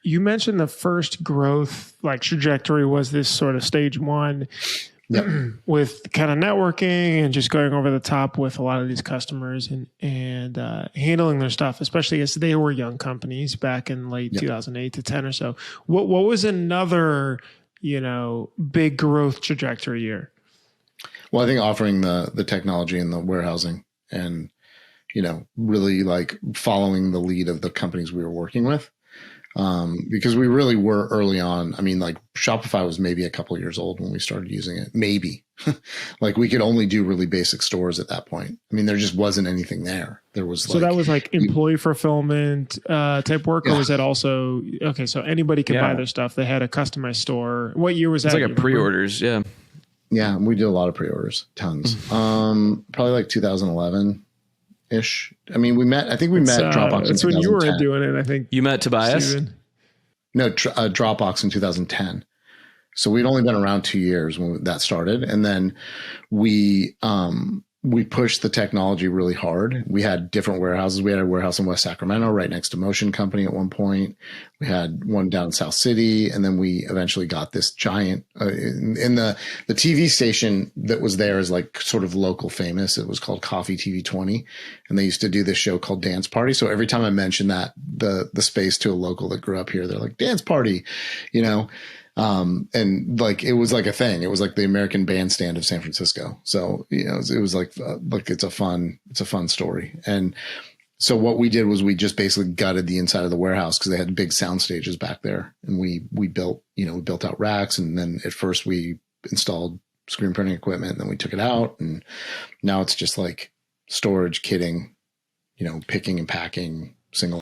you mentioned the first growth like trajectory was this sort of stage one. Yep. With kind of networking and just going over the top with a lot of these customers and handling their stuff, especially as they were young companies back in late 2008 to 10 or so. What was another, big growth trajectory year? Well, I think offering the technology and the warehousing and, really like following the lead of the companies we were working with. Because we really were early on. I mean, like Shopify was maybe a couple of years old when we started using it. Maybe like we could only do really basic stores at that point. I mean, there just wasn't anything there. There was so that was like employee fulfillment type work, or was that also okay? So anybody could buy their stuff. They had a customized store. What year was that? It's like a pre-orders, yeah. Yeah, we did a lot of pre-orders, tons. Probably like 2011. Ish. I mean, I think we met Dropbox. That's when you were doing it. I think you met Tobias. Steven. No, Dropbox in 2010. So we'd only been around 2 years when that started, and then we pushed the technology really hard. We had different warehouses. We had a warehouse in West Sacramento, right next to Motion Company at one point. We had one down in South City, and then we eventually got this giant in the TV station that was there is like sort of local famous. It was called Coffee TV 20, and they used to do this show called Dance Party. So every time I mention that the space to a local that grew up here, they're like Dance Party, and like, it was like a thing. It was like the American Bandstand of San Francisco. So, it was like it's a fun story. And so what we did was we just basically gutted the inside of the warehouse because they had big sound stages back there. And we built, we built out racks. And then at first we installed screen printing equipment, and then we took it out. And now it's just like storage, kitting, picking and packing, single